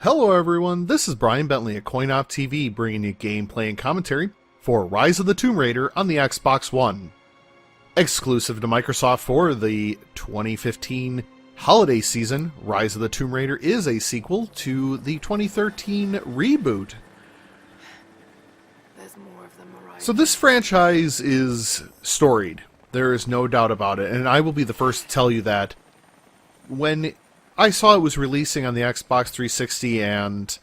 Hello everyone, this is Brian Bentley at CoinOpTV bringing you gameplay and commentary for Rise of the Tomb Raider on the Xbox One. Exclusive to Microsoft for the 2015 holiday season, Rise of the Tomb Raider is a sequel to the 2013 reboot. So this franchise is storied, there is no doubt about it, and I will be the first to tell you that when I saw it was releasing on the Xbox 360 and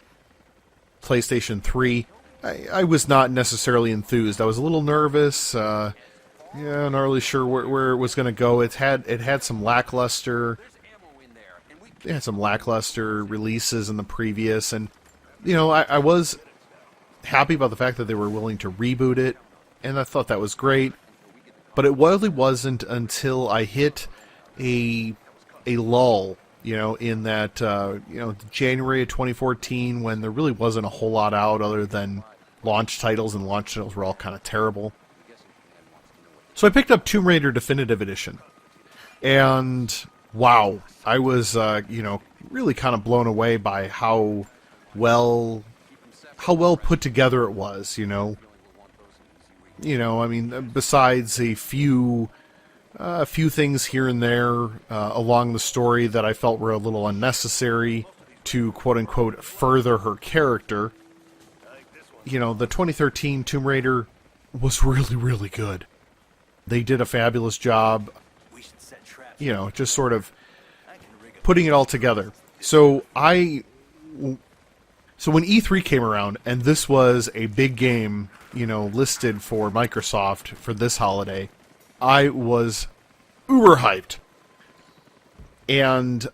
PlayStation 3, I was not necessarily enthused. I was a little nervous. Not really sure where it was going to go. It had some lackluster. It had some lackluster releases in the previous, and I was happy about the fact that they were willing to reboot it, and I thought that was great. But it really wasn't until I hit a lull. In that, January of 2014, when there really wasn't a whole lot out other than launch titles, and launch titles were all kind of terrible. So I picked up Tomb Raider Definitive Edition. And, wow, I was, really kind of blown away by how well put together it was, besides a few things here and there along the story that I felt were a little unnecessary to quote-unquote further her character. The 2013 Tomb Raider was really, really good. They did a fabulous job, just sort of putting it all together. So when E3 came around, and this was a big game, listed for Microsoft for this holiday, I was uber hyped. And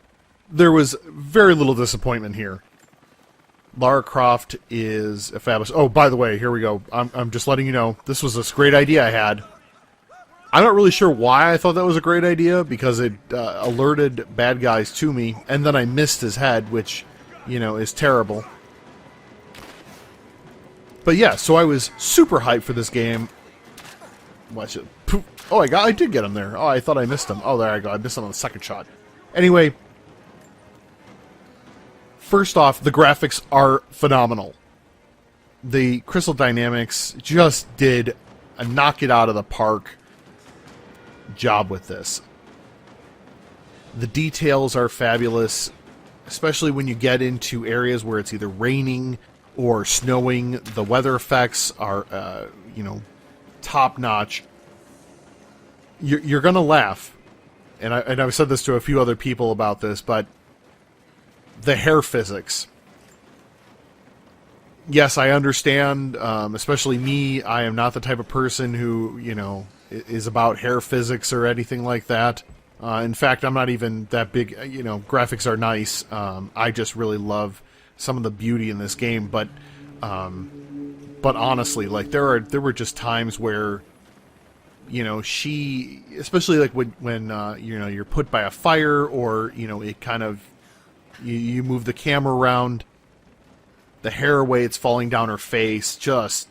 there was very little disappointment here. Lara Croft is a fabulous... Oh, by the way, here we go. I'm just letting you know, this was this great idea I had. I'm not really sure why I thought that was a great idea, because it alerted bad guys to me, and then I missed his head, which, is terrible. But yeah, so I was super hyped for this game. Watch it. Poof. Oh, I did get him there. Oh, I thought I missed him. Oh, there I go. I missed him on the second shot. Anyway, first off, the graphics are phenomenal. The Crystal Dynamics just did a knock it out of the park job with this. The details are fabulous, especially when you get into areas where it's either raining or snowing. The weather effects are, top-notch. You're going to laugh, and I've said this to a few other people about this, but the hair physics. Yes, I understand, especially me, I am not the type of person who, is about hair physics or anything like that. In fact, I'm not even that big, graphics are nice. I just really love some of the beauty in this game, but honestly, like, there were just times where, she, especially like when you're put by a fire, or, it kind of, you move the camera around, the hair way it's falling down her face, just,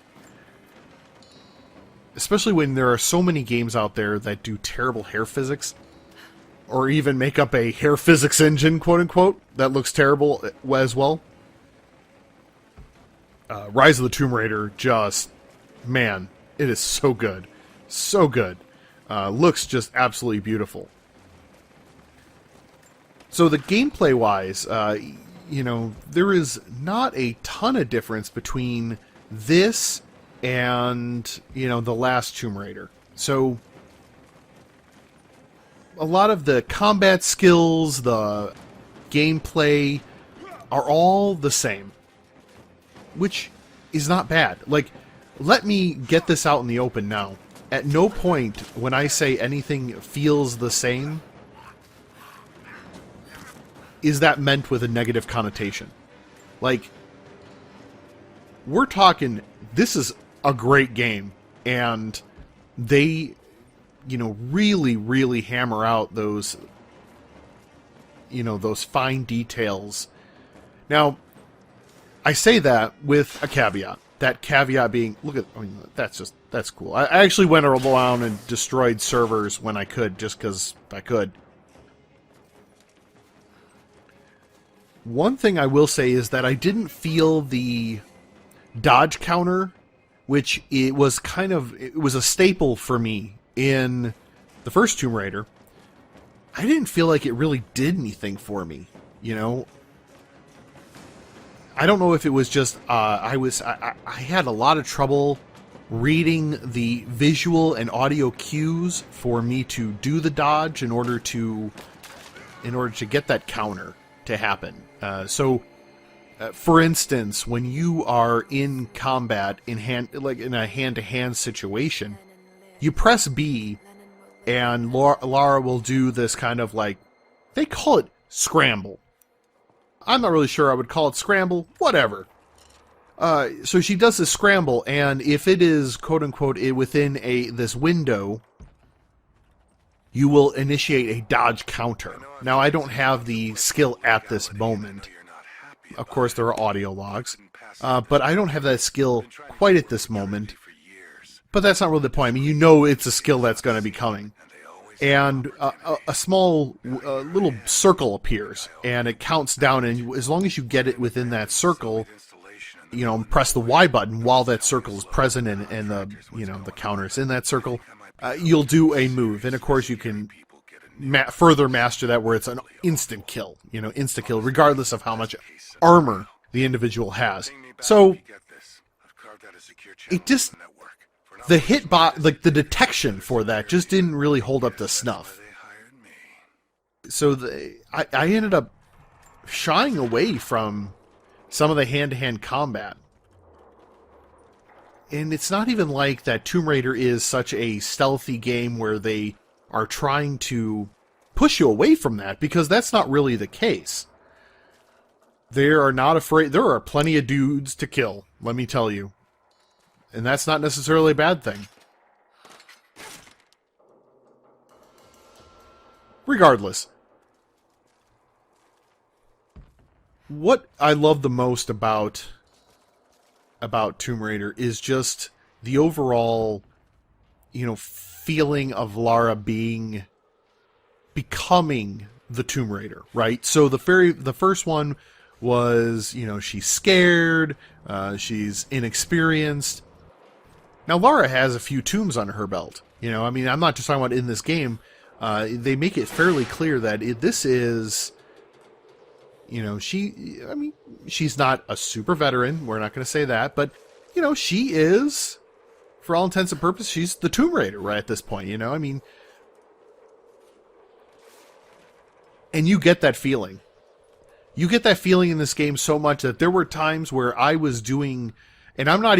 especially when there are so many games out there that do terrible hair physics, or even make up a hair physics engine, quote unquote, that looks terrible as well. Rise of the Tomb Raider, just, man, it is so good. So good. Looks just absolutely beautiful. So the gameplay-wise, there is not a ton of difference between this and, the last Tomb Raider. So a lot of the combat skills, the gameplay, are all the same. Which is not bad. Like, let me get this out in the open now. At no point when I say anything feels the same is that meant with a negative connotation. Like, we're talking, this is a great game, and they, really, really hammer out those, those fine details. Now, I say that with a caveat. That caveat being, that's cool. I actually went around and destroyed servers when I could, just because I could. One thing I will say is that I didn't feel the dodge counter, which it was a staple for me in the first Tomb Raider. I didn't feel like it really did anything for me, you know. I don't know if it was just I had a lot of trouble reading the visual and audio cues for me to do the dodge in order to get that counter to happen. For instance, when you are in combat in a hand-to-hand situation, you press B, and Lara will do this kind of like, they call it scramble. I'm not really sure I would call it scramble. Whatever. So she does this scramble, and if it is quote unquote within this window, you will initiate a dodge counter. Now, I don't have the skill at this moment. Of course, there are audio logs, but I don't have that skill quite at this moment. But that's not really the point. I mean, you know it's a skill that's going to be coming. And a small little circle appears, and it counts down, and as long as you get it within that circle, you know, press the Y button while that circle is present and the counter is in that circle, you'll do a move. And of course, you can further master that where it's an instant kill, regardless of how much armor the individual has. So it just, the the detection for that just didn't really hold up to snuff. So I ended up shying away from some of the hand-to-hand combat. And it's not even like that Tomb Raider is such a stealthy game where they are trying to push you away from that, because that's not really the case. They are not afraid. There are plenty of dudes to kill, let me tell you. And that's not necessarily a bad thing. Regardless, what I love the most about Tomb Raider is just the overall, feeling of Lara becoming the Tomb Raider, right? So the first one was, she's scared, she's inexperienced. Now Lara has a few tombs under her belt. I'm not just talking about in this game. They make it fairly clear that this is, she's not a super veteran. We're not going to say that, but she is, for all intents and purposes, she's the Tomb Raider right at this point. And you get that feeling. You get that feeling in this game so much that there were times where I was doing, and I'm not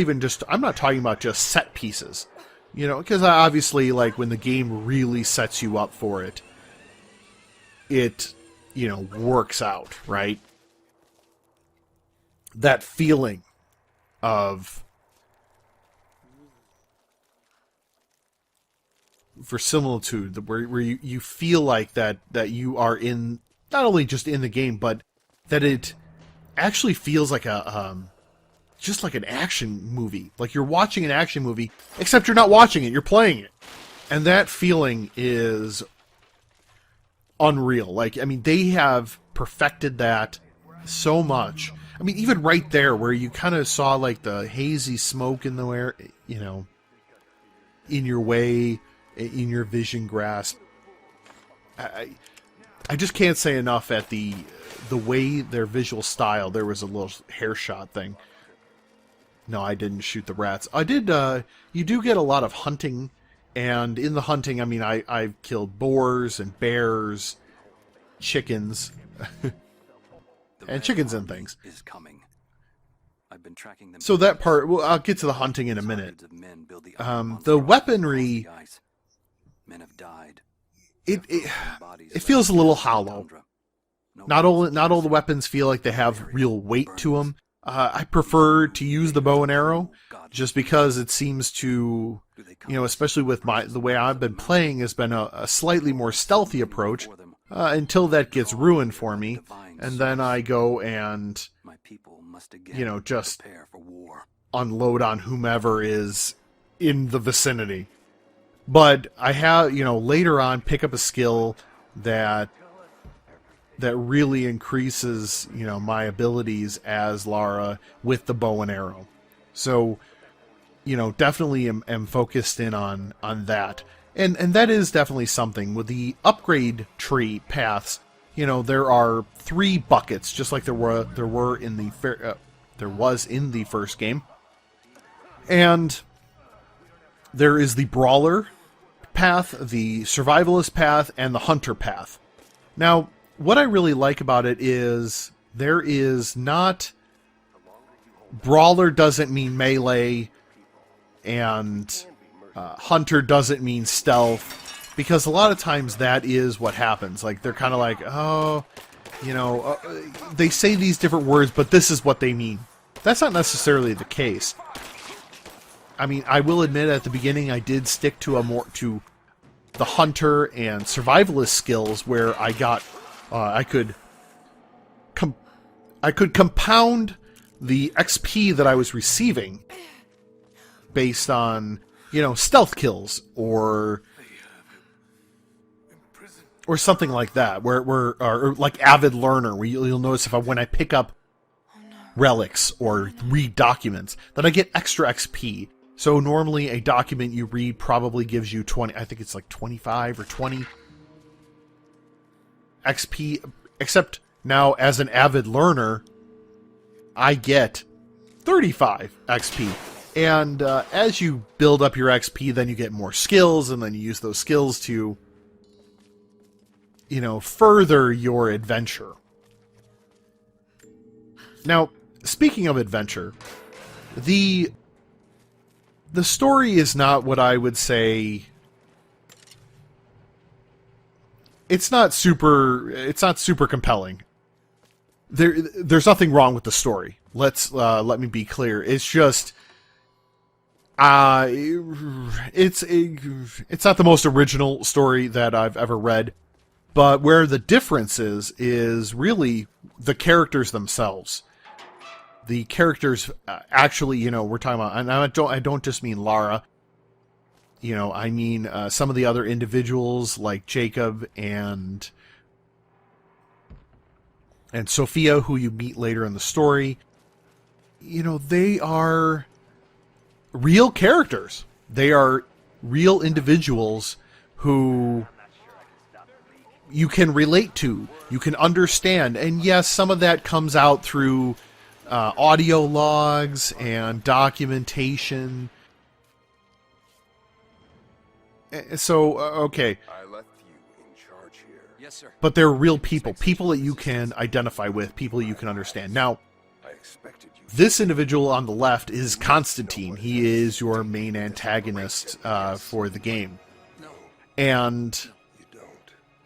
talking about just set pieces, because obviously, like, when the game really sets you up for it, it, works out, right? That feeling of verisimilitude, where you feel like that you are in, not only just in the game, but that it actually feels like just like an action movie. Like you're watching an action movie, except you're not watching it, you're playing it. And that feeling is unreal. They have perfected that so much. Even right there, where you kind of saw like the hazy smoke in the air, in your way, in your vision grasp. I just can't say enough at the way their visual style. There was a little hair shot thing. No, I didn't shoot the rats. I did, you do get a lot of hunting, and in the hunting, I've killed boars and bears, chickens, and chickens and things. I've been tracking them. So that part, well, I'll get to the hunting in a minute. The weaponry, it feels a little hollow. Not all the weapons feel like they have real weight to them. I prefer to use the bow and arrow, just because it seems to, especially with the way I've been playing, has been a slightly more stealthy approach, until that gets ruined for me, and then I go and, just unload on whomever is in the vicinity. But I have, later on, pick up a skill that that really increases, you know, my abilities as Lara with the bow and arrow. So, you know, definitely am focused in on that. And that is definitely something. With the upgrade tree paths, you know, there are 3 buckets, just like there was in the first game. And there is the brawler path, the survivalist path, and the hunter path. Now, what I really like about it is there is not... Brawler doesn't mean melee, and hunter doesn't mean stealth, because a lot of times that is what happens. Like, they're kind of like, oh, you know, they say these different words, but this is what they mean. That's not necessarily the case. I mean, I will admit at the beginning I did stick to the hunter and survivalist skills, where I got I could compound the XP that I was receiving based on, you know, stealth kills or something like that, or like avid learner, where you'll notice when I pick up relics or read documents that I get extra XP. So normally a document you read probably gives you 20, I think it's like 25 or 20 XP, except now as an avid learner, I get 35 XP. And as you build up your XP, then you get more skills, and then you use those skills to, you know, further your adventure. Now, speaking of adventure, the story is not what I would say. It's not super compelling. There's nothing wrong with the story. Let me be clear. It's just it's not the most original story that I've ever read, but where the difference is really the characters themselves. The characters actually, you know, we're talking about, and I don't just mean Lara. You know, I mean some of the other individuals like Jacob and Sophia, who you meet later in the story. You know, they are real characters. They are real individuals who you can relate to, you can understand. And yes, some of that comes out through audio logs and documentation. So, okay. I left you in charge here. Yes, sir. But they're real people. People that you can identify with. People you can understand. Now, I expected you. this individual on the left is Constantine. He is your main antagonist for the game. No, And you don't.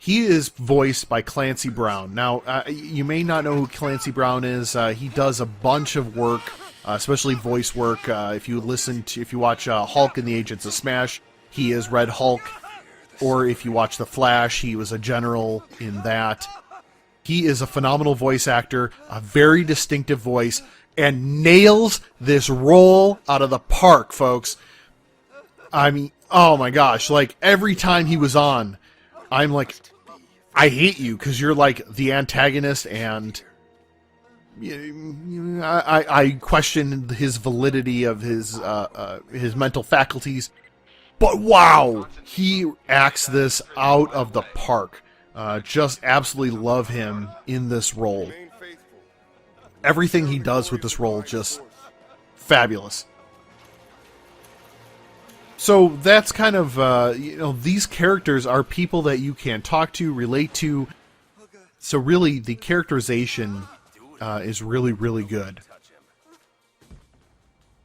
he is voiced by Clancy Brown. Now, you may not know who Clancy Brown is. He does a bunch of work, especially voice work. If you watch Hulk and the Agents of Smash, he is Red Hulk. Or if you watch The Flash, he was a general in that. He is a phenomenal voice actor, a very distinctive voice, and nails this role out of the park, folks. I mean, oh my gosh, like every time he was on, I'm like, I hate you because you're like the antagonist, and I question his validity of his mental faculties. But wow, he acts this out of the park. Just absolutely love him in this role. Remain faithful. Everything he does with this role, just fabulous. So that's kind of, you know, these characters are people that you can talk to, relate to. So really, the characterization is really, really good.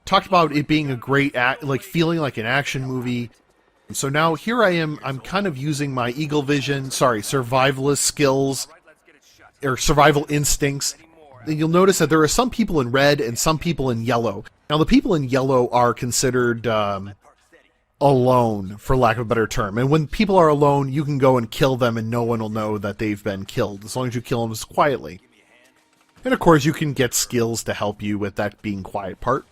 Talked about it being a great like feeling like an action movie. So now here I am, I'm kind of using my survivalist skills or survival instincts. And you'll notice that there are some people in red and some people in yellow. Now the people in yellow are considered alone, for lack of a better term. And when people are alone, you can go and kill them and no one will know that they've been killed, as long as you kill them quietly. And of course you can get skills to help you with that being quiet part.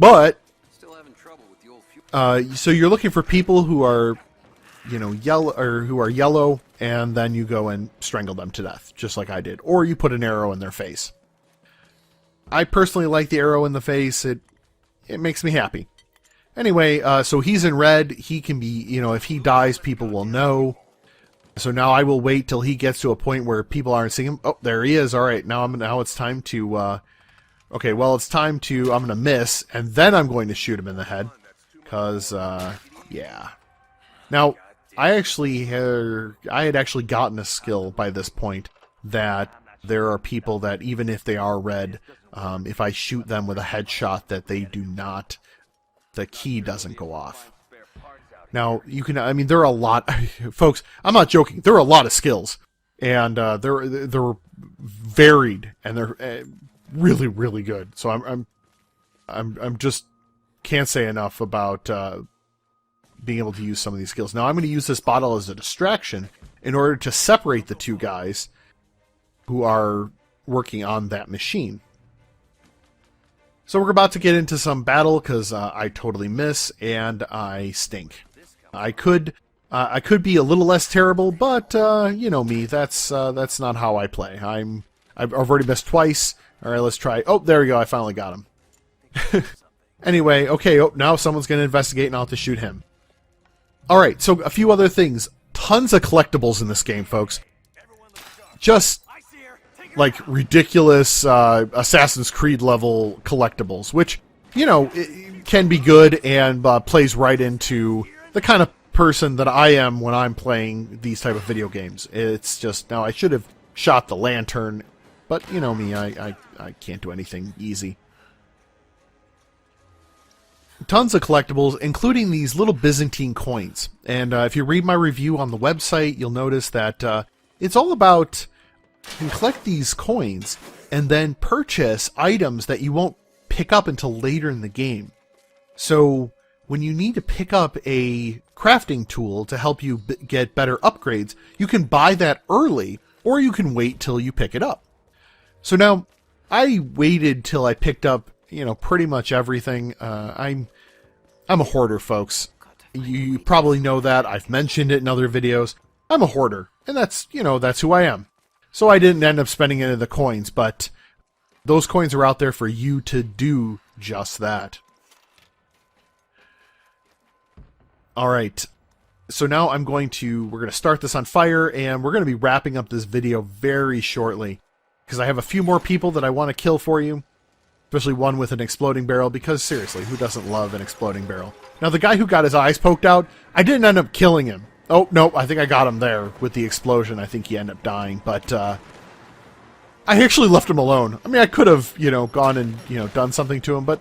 But Still having trouble with the old so you're looking for people who are, you know, yellow, or who are yellow, and then you go and strangle them to death, just like I did. Or you put an arrow in their face. I personally like the arrow in the face. It makes me happy. Anyway, so he's in red. He can be, you know, if he dies, people will know. So now I will wait till he gets to a point where people aren't seeing him. Oh, there he is. All right, now it's time to... okay, well, it's time to... I'm going to miss, and then I'm going to shoot him in the head. Because, yeah. Now, I had actually gotten a skill by this point that there are people that, even if they are red, if I shoot them with a headshot, that they do not... the key doesn't go off. Now, you can, I mean, there are a lot, folks, I'm not joking, there are a lot of skills, and they're varied, and they're really, really good. So I'm just can't say enough about being able to use some of these skills. Now, I'm going to use this bottle as a distraction in order to separate the two guys who are working on that machine. So we're about to get into some battle because I totally miss and I stink. I could be a little less terrible, but you know me. That's not how I play. I've already missed twice. All right, let's try. Oh, there we go. I finally got him. Anyway, okay. Oh, now someone's going to investigate, and I'll have to shoot him. All right. So a few other things. Tons of collectibles in this game, folks. Just like ridiculous Assassin's Creed level collectibles, which, you know, it can be good and plays right into the kind of person that I am when I'm playing these type of video games. It's just, now I should have shot the lantern, but you know me, I can't do anything easy. Tons of collectibles, including these little Byzantine coins. And if you read my review on the website, you'll notice that it's all about... you can collect these coins and then purchase items that you won't pick up until later in the game. So when you need to pick up a crafting tool to help you get better upgrades, you can buy that early, or you can wait till you pick it up. So now I waited till I picked up, you know, pretty much everything. I'm a hoarder, folks. You probably know that. I've mentioned it in other videos. I'm a hoarder, and that's, you know, that's who I am. So I didn't end up spending any of the coins, but those coins are out there for you to do just that. Alright, so now we're going to start this on fire, and we're going to be wrapping up this video very shortly, because I have a few more people that I want to kill for you, especially one with an exploding barrel, because seriously, who doesn't love an exploding barrel? Now, the guy who got his eyes poked out, I didn't end up killing him. Oh, no, I think I got him there with the explosion. I think he ended up dying, but I actually left him alone. I mean, I could have, you know, gone and, you know, done something to him, but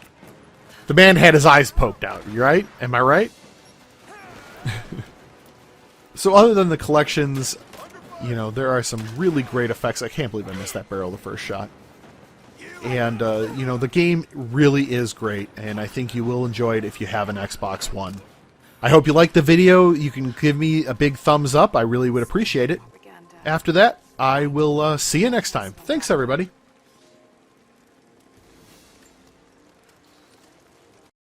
the man had his eyes poked out, you right? Am I right? So other than the collections, you know, there are some really great effects. I can't believe I missed that barrel the first shot. And, you know, the game really is great, and I think you will enjoy it if you have an Xbox One. I hope you liked the video. You can give me a big thumbs up. I really would appreciate it. After that, I will see you next time. Thanks, everybody.